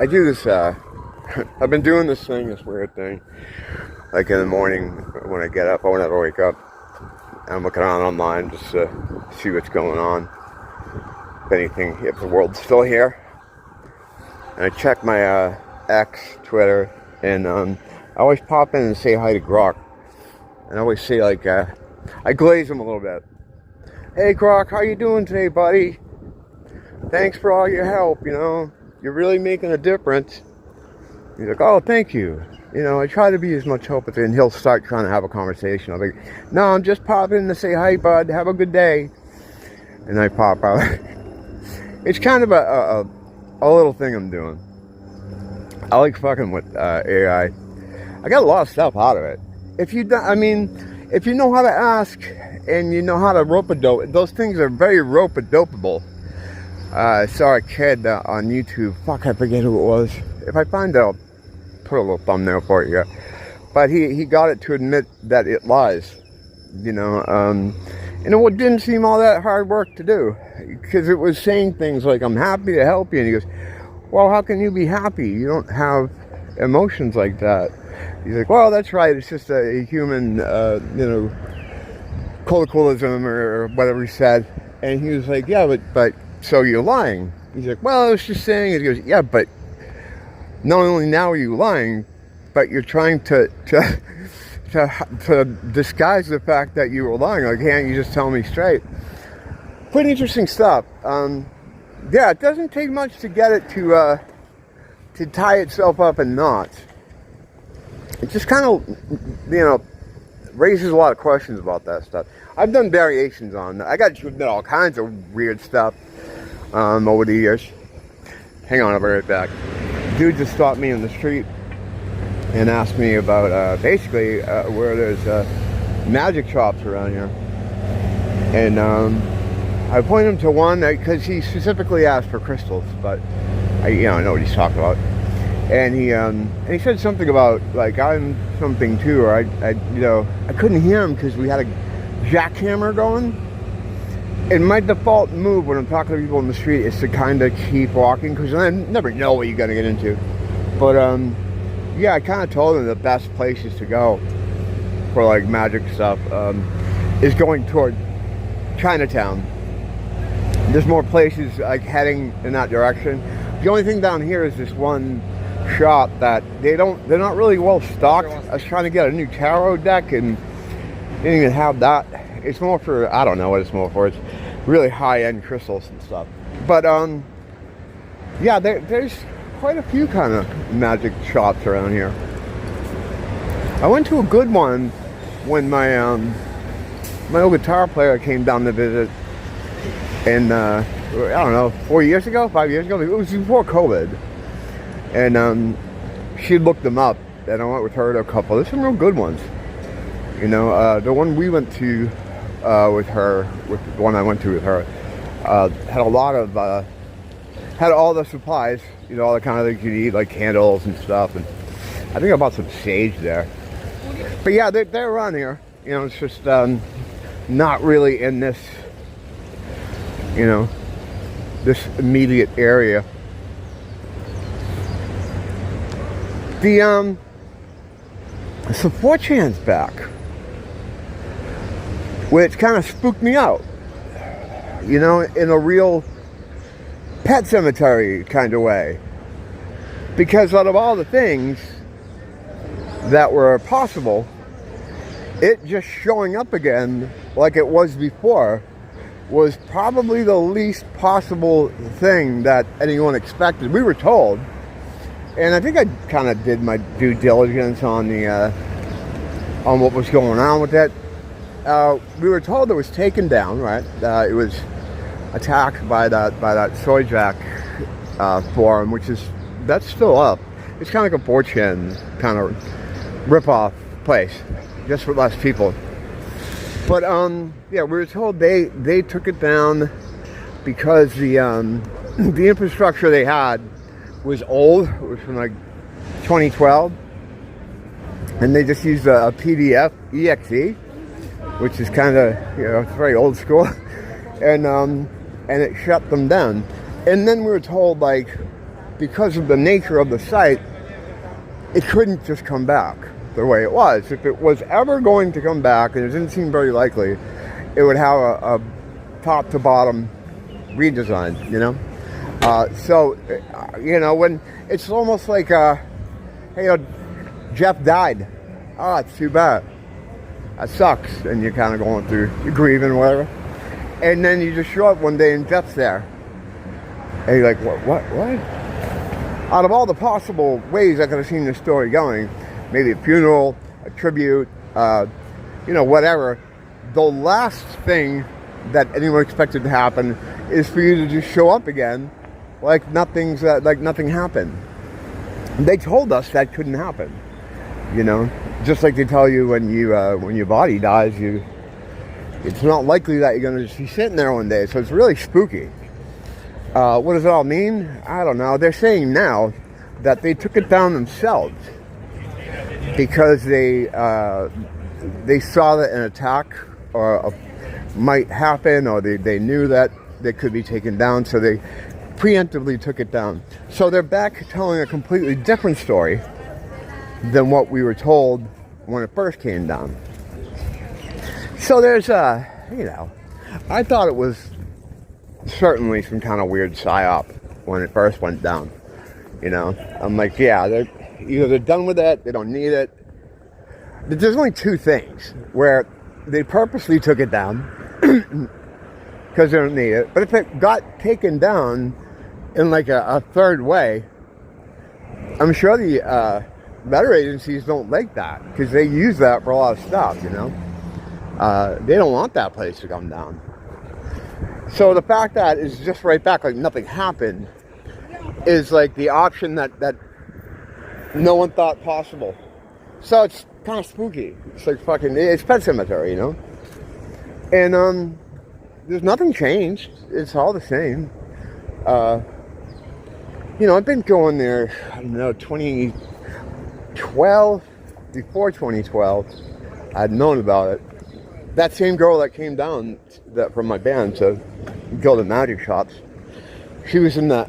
I do this, I've been doing this weird thing, like in the morning when I get up, or whenever I wake up, I'm looking around online just to see what's going on, if the world's still here. And I check my X, Twitter, and I always pop in and say hi to Grok. And I always say, like, I glaze him a little bit. Hey, Grok, how you doing today, buddy? Thanks for all your help, You're really making a difference. He's like, oh, thank you. I try to be as much help as, and he'll start trying to have a conversation. I'm like, no, I'm just popping in to say hi, bud. Have a good day. And I pop out. It's kind of a little thing I'm doing. I like fucking with AI. I got a lot of stuff out of it. If you know how to ask and you know how to rope-a-dope, those things are very rope-a-dopeable. I saw a kid on YouTube. Fuck, I forget who it was. If I find it, I'll put a little thumbnail for you. But he got it to admit that it lies. And it didn't seem all that hard work to do. Because it was saying things like, I'm happy to help you. And he goes, well, how can you be happy? You don't have emotions like that. He's like, well, that's right. It's just a human, colloquialism or whatever he said. And he was like, yeah, but so you're lying. He's like, well, I was just saying. And he goes, yeah, but not only now are you lying, but you're trying to disguise the fact that you were lying. Like, can't you just tell me straight? Pretty interesting stuff. Yeah, it doesn't take much to get it to tie itself up in knots. It just kind of, raises a lot of questions about that stuff. I've done variations on that. I got to admit all kinds of weird stuff over the years. Hang on, I'll be right back. Dude just stopped me in the street and asked me about basically where there's magic shops around here. And I pointed him to one because he specifically asked for crystals, but I know what he's talking about. And he said something about, like, I'm something too, or I couldn't hear him because we had a jackhammer going. And my default move when I'm talking to people in the street is to kind of keep walking, because I never know what you're going to get into. But, yeah, I kind of told him the best places to go for, like, magic stuff is going toward Chinatown. There's more places, like, heading in that direction. The only thing down here is this one shop that they're not really well stocked. I was trying to get a new tarot deck and didn't even have that. It's more for, I don't know what it's more for. It's really high-end crystals and stuff. But yeah, there's quite a few kind of magic shops around here. I went to a good one when my old guitar player came down to visit, and I don't know, 5 years ago. It was before COVID. And she looked them up, and I went with her to a couple. There's some real good ones. The one we went to with the one I went to with her, had a lot of, had all the supplies, all the kind of things you need, like candles and stuff. And I think I bought some sage there. But yeah, they're around here. It's just not really in this, this immediate area. So 4chan's back, which kind of spooked me out, in a real Pet Cemetery kind of way. Because out of all the things that were possible, it just showing up again like it was before was probably the least possible thing that anyone expected. We were told. And I think I kind of did my due diligence on on what was going on with it. We were told it was taken down, right? It was attacked by that Soyjack forum, that's still up. It's kind of like a 4chan kind of rip-off place, just for less people. But yeah, we were told they took it down because the infrastructure they had was old. It was from like 2012, and they just used a PDF exe, which is kind of it's very old school, and it shut them down. And then we were told, like, because of the nature of the site, it couldn't just come back the way it was. If it was ever going to come back, and it didn't seem very likely, it would have a top to bottom redesign, you know? So, you know, when it's almost like, hey, you know, Jeff died. Oh, it's too bad. That sucks. And you're kind of going through, you're grieving or whatever. And then you just show up one day and Jeff's there. And you're like, what? Out of all the possible ways I could have seen this story going, maybe a funeral, a tribute, you know, whatever, the last thing that anyone expected to happen is for you to just show up again like nothing happened. They told us that couldn't happen, you know, just like they tell you when your body dies, it's not likely that you're going to just be sitting there one day. So it's really spooky. What does it all mean? I don't know. They're saying now that they took it down themselves because they saw that an attack might happen, or they knew that they could be taken down, so they preemptively took it down. So they're back telling a completely different story than what we were told when it first came down. So there's you know, I thought it was certainly some kind of weird psyop when it first went down. You know, I'm like, yeah, they're done with it, they don't need it. There's only two things where they purposely took it down because they don't need it. But if it got taken down in like a third way, I'm sure the better agencies don't like that because they use that for a lot of stuff, you know. They don't want that place to come down. So the fact that it's just right back like nothing happened is like the option that no one thought possible. So it's kind of spooky. It's like it's Pet Cemetery, you know? And there's nothing changed. It's all the same. You know, I've been going there, I don't know, 2012, before 2012, I'd known about it. That same girl that came down from my band to go to magic shops, she was in the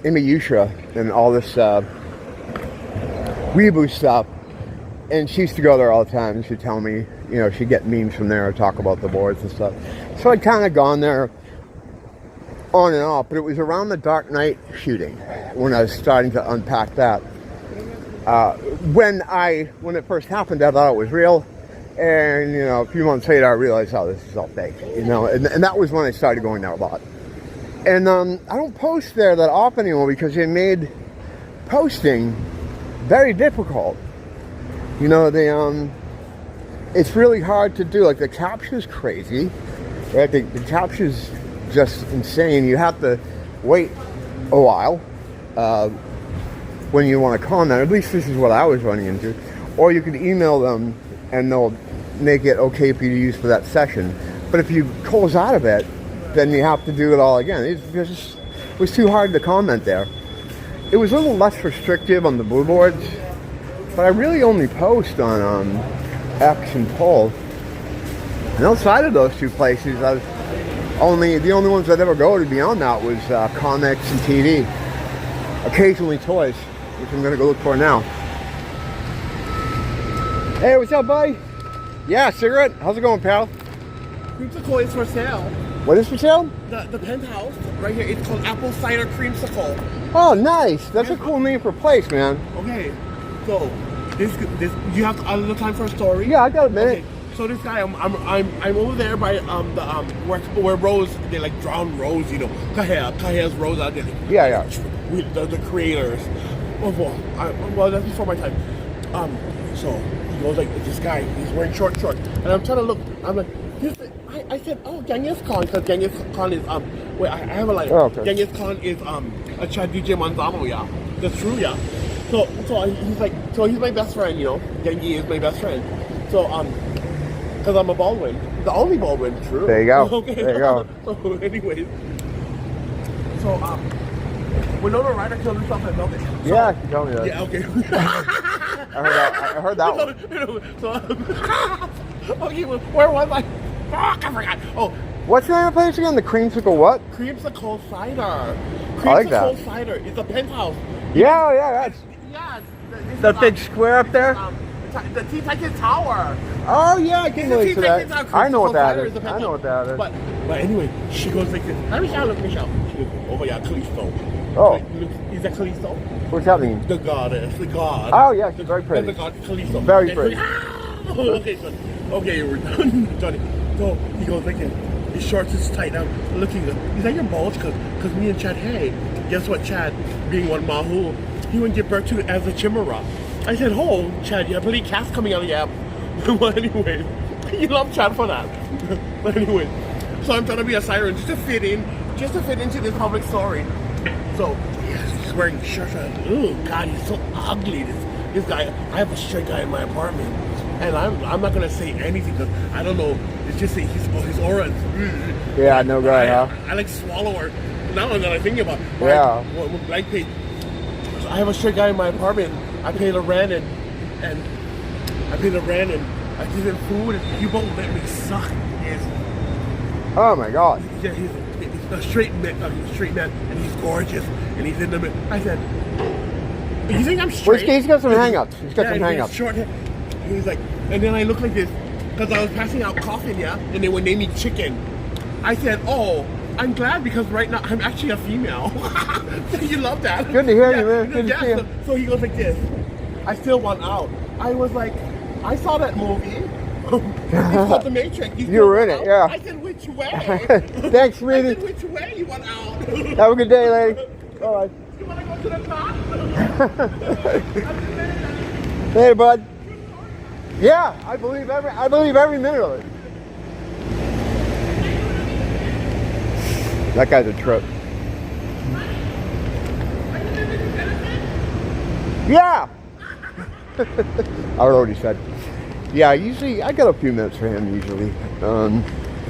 Imayusha and all this Weeaboo stuff, and she used to go there all the time, and she'd tell me, you know, she'd get memes from there, talk about the boards and stuff. So I'd kind of gone there on and off, but it was around the Dark Knight shooting when I was starting to unpack that. When it first happened, I thought it was real. And, you know, a few months later, I realized, oh, this is all fake, you know, and that was when I started going there a lot. And I don't post there that often anymore because they made posting very difficult. You know, it's really hard to do. Like, the capture's crazy, right? The capture's just insane. You have to wait a while when you want to comment. At least this is what I was running into. Or you could email them and they'll make it okay for you to use for that session. But if you close out of it, then you have to do it all again. It was too hard to comment there. It was a little less restrictive on the blue boards, but I really only post on X and Poll. And outside of those two places, the only ones I'd ever go to beyond that was comics and TV. Occasionally toys, which I'm going to go look for now. Hey, what's up, buddy? Yeah, cigarette. How's it going, pal? Creamsicle is for sale. What is for sale? The penthouse right here. It's called Apple Cider Creamsicle. Oh, nice. That's a cool name for a place, man. Okay, so this you have a little time for a story? Yeah, I got a minute. Okay. So this guy, I'm over there by where Rose, they like drown Rose, you know, Kahea's Rose out there. Yeah. The creators. Oh, well, that's before my time. So he goes like, this guy, he's wearing short, and I'm trying to look. I'm like, I said, oh, Genghis Khan, because Genghis Khan is wait, I have a line. Oh, okay. Genghis Khan is a Chad DJ Manzamo, yeah. That's true, yeah. So he's like, so he's my best friend, you know. Genghis is my best friend. So because I'm a Baldwin, the only Baldwin, true. There you go. Okay. There you go. So anyways, so Winona Ryder killed herself at Melbourne. So, yeah, you told me that. Yeah, okay. I heard that one. So, okay, well, where was I? Fuck, I forgot. Oh. What's the name of the place again? The Creamsicle what? Creamsicle Cider. like that. Princess Cider. It's a penthouse. Yeah, that's Yeah. the big square up there. The Tea Titan Tower. Oh yeah, I can relate to that. I know what that is. Cider I know what that is. But anyway, she goes like this. Let me shout. She goes, oh my God, Callisto. Oh. Is that Callisto? What's that mean? The goddess, the god. Oh yeah, she's very pretty. The god Callisto. Very pretty. Okay, so we're done, Johnny. So he goes like this. His shorts is tight. I'm looking. He's like, your balls, cause me and Chad. Hey, guess what, Chad? Being one Mahu, he wouldn't give birth to as a chimera. I said, oh, Chad, you have pretty calves coming out of your app. Well, anyway, you love Chad for that. But anyway, so I'm trying to be a siren just to fit into this public story. So, yes, he's wearing shirts. Oh God, he's so ugly. This guy. I have a straight guy in my apartment, and I'm not gonna say anything because I don't know. It's just that his aura is. Yeah, no guy, huh? I like swallow her. Now that I think about it. Yeah. I pay. So I have a straight guy in my apartment. I pay the rent and I give him food and he won't let me suck his. Oh my God. Yeah, he's a straight man, and he's gorgeous and he's in the middle. I said, you think I'm straight? Well, he's got some hang-ups. He's got some hang-ups. Short hair. He's like, and then I look like this because I was passing out coffin, yeah, and they would name me Chicken. I said, oh, I'm glad because right now I'm actually a female. You love that. Good to hear you, man. Good to see you. So he goes like this. I still want out. I was like, I saw that movie. It's called The Matrix. You were in it, yeah. I said, which way? Thanks, sweetie. I said, which way you want out? Have a good day, lady. All right. You want to go to the top? Hey, bud. Yeah, I believe every minute of it. That guy's a trip. Yeah. I already said. Yeah, usually I got a few minutes for him. Usually,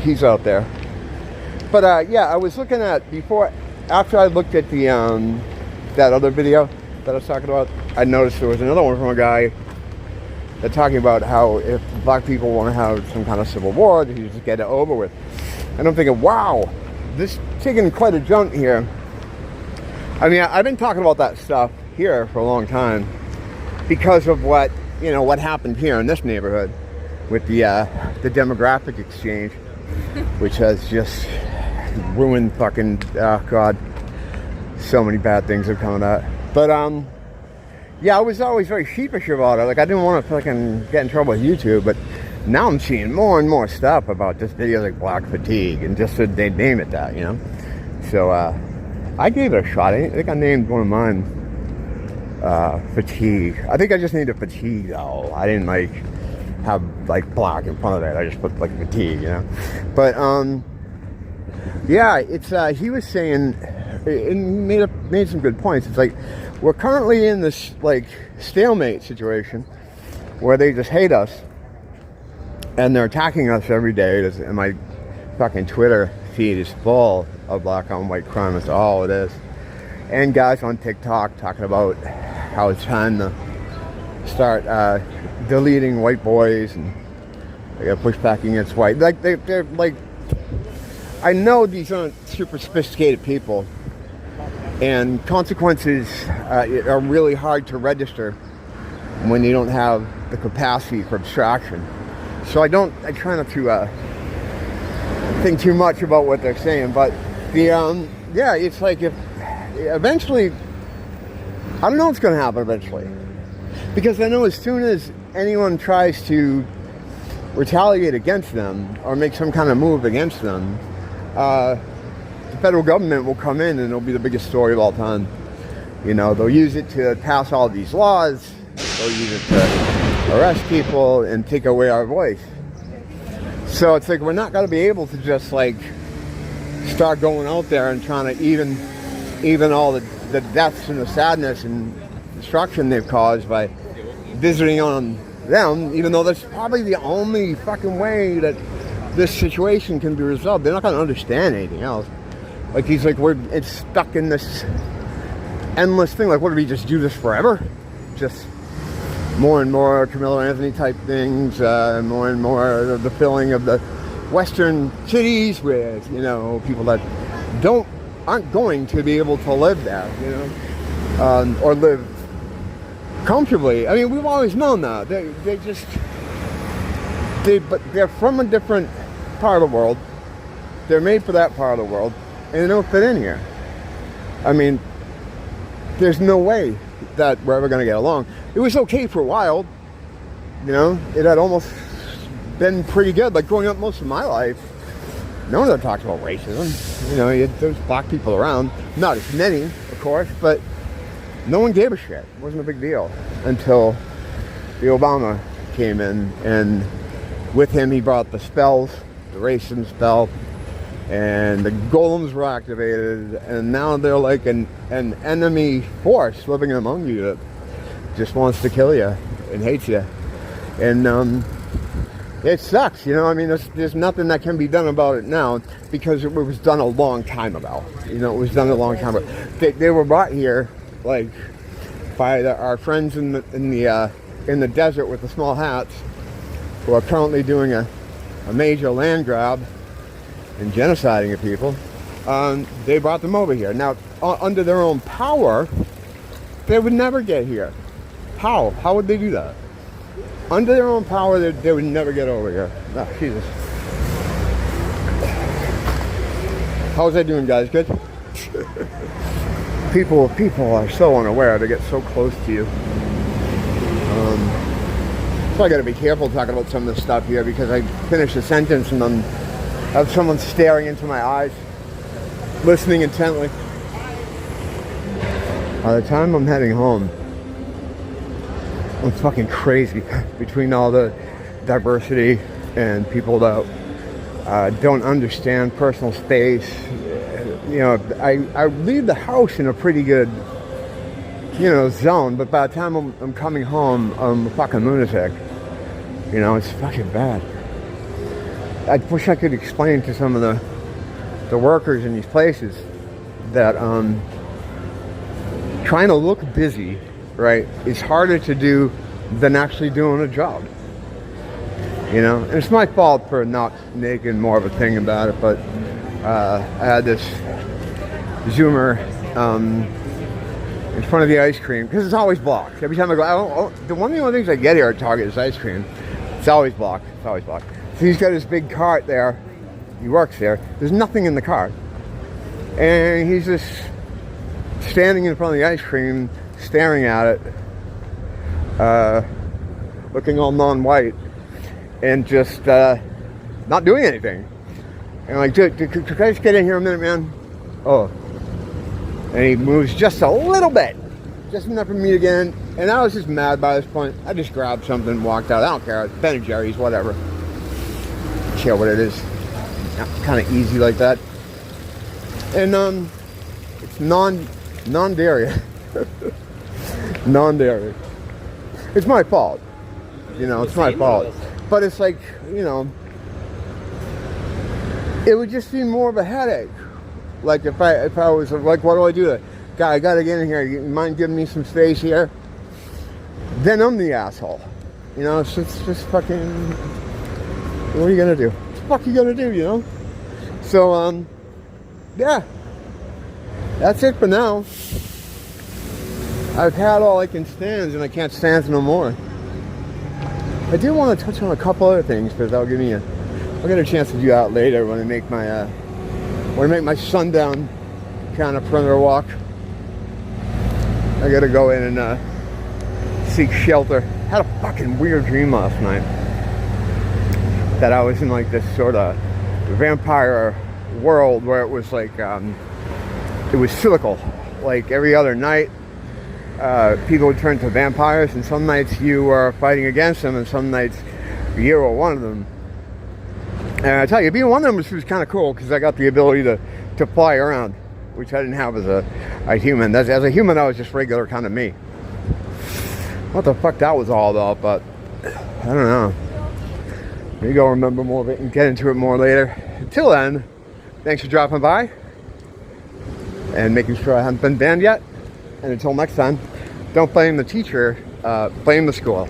he's out there. But yeah, I was looking at after I looked at the that other video that I was talking about. I noticed there was another one from a guy that talking about how if black people want to have some kind of civil war, they just get it over with. And I'm thinking, wow, this taking quite a jump here. I mean, I've been talking about that stuff here for a long time because of what happened here in this neighborhood with the demographic exchange, which has just ruined fucking, oh God, so many bad things have come of that. But yeah, I was always very sheepish about it. Like, I didn't want to fucking get in trouble with YouTube, but now I'm seeing more and more stuff about just videos like black fatigue, and just so they name it that, So I gave it a shot. I think I named one of mine fatigue. I think I just needed fatigue though. I didn't have black in front of it. I just put fatigue, But yeah, it's he was saying, it made some good points. It's like we're currently in this stalemate situation where they just hate us and they're attacking us every day. And my fucking Twitter feed is full of black on white crime. That's all it is. And guys on TikTok talking about how it's time to start deleting white boys and they got push back against white. They're like, I know these aren't super sophisticated people, and consequences are really hard to register when you don't have the capacity for abstraction. So I try not to think too much about what they're saying, but yeah, it's like if eventually, I don't know what's going to happen eventually, because I know as soon as anyone tries to retaliate against them or make some kind of move against them, the federal government will come in and it'll be the biggest story of all time. They'll use it to pass all these laws, they'll use it to arrest people and take away our voice. So it's like we're not going to be able to just start going out there and trying to even all the deaths and the sadness and destruction they've caused by visiting on them, even though that's probably the only fucking way that this situation can be resolved. They're not going to understand anything else. He's like, it's stuck in this endless thing. What do we just do this forever? Just more and more Camilo Anthony type things, more and more of the filling of the Western cities with, people that don't aren't going to be able to live there, you know, or live comfortably. I mean, we've always known that. But they're from a different part of the world. They're made for that part of the world, and they don't fit in here. I mean, there's no way that we're ever going to get along. It was okay for a while, you know. It had almost been pretty good. Like growing up most of my life, no one ever talked about racism. You know, there's black people around, not as many, of course, but no one gave a shit. It wasn't a big deal until the Obama came in, and with him he brought the spells, the racism spell, and the golems were activated, and now they're like an enemy force living among you that just wants to kill you and hates you. And it sucks, you know. I mean, there's nothing that can be done about it now because it was done a long time ago. You know, it was done a long time ago. They were brought here like by our friends in the desert with the small hats, who are currently doing a major land grab and genociding of people. They brought them over here. Now, under their own power, they would never get here. How? How would they do that? Under their own power, they would never get over here. Oh, Jesus. How's that doing, guys? Good? People are so unaware. They get so close to you. So I got to be careful talking about some of this stuff here, because I finish a sentence and then have someone staring into my eyes, listening intently. By the time I'm heading home, it's fucking crazy between all the diversity and people that don't understand personal space. You know, I leave the house in a pretty good, you know, zone, but by the time I'm coming home, I'm a fucking lunatic. You know, it's fucking bad. I wish I could explain to some of the workers in these places that trying to look busy, right, is harder to do than actually doing a job. You know, and it's my fault for not making more of a thing about it, but I had this Zoomer in front of the ice cream, because it's always blocked. Every time I go, one of the only things I get here at Target is ice cream. It's always blocked. It's always blocked. So he's got his big cart there. He works there. There's nothing in the cart. And he's just standing in front of the ice cream, staring at it, looking all non-white, and just not doing anything. And I'm like, dude, could I just get in here a minute, man? Oh. And he moves just a little bit. Just enough for me to get in. And I was just mad by this point. I just grabbed something and walked out. I don't care. It's Ben & Jerry's, whatever. I don't care what it is. Kind of easy like that. And it's non-dairy. Non-dairy. It's my fault. You know, it's my fault. But it's like, you know, it would just be more of a headache. Like if I was like, what do I do? Guy, I gotta get in here. You mind giving me some space here? Then I'm the asshole. You know, it's just fucking. What are you gonna do? What the fuck are you gonna do? You know. So yeah. That's it for now. I've had all I can stand, and I can't stand no more. I do want to touch on a couple other things, because I'll get a chance to do that later when I make my sundown kind of perimeter walk. I gotta go in and seek shelter. Had a fucking weird dream last night that I was in like this sort of vampire world where it was like it was cyclical. Like every other night, people would turn to vampires, and some nights you were fighting against them, and some nights you were one of them. And I tell you, being one of them was kind of cool, because I got the ability to fly around, which I didn't have as a human. As a human, I was just regular kind of me. What the fuck that was all about, but I don't know. Maybe I'll remember more of it and get into it more later. Until then, thanks for dropping by and making sure I haven't been banned yet. And until next time, don't blame the teacher, blame the school.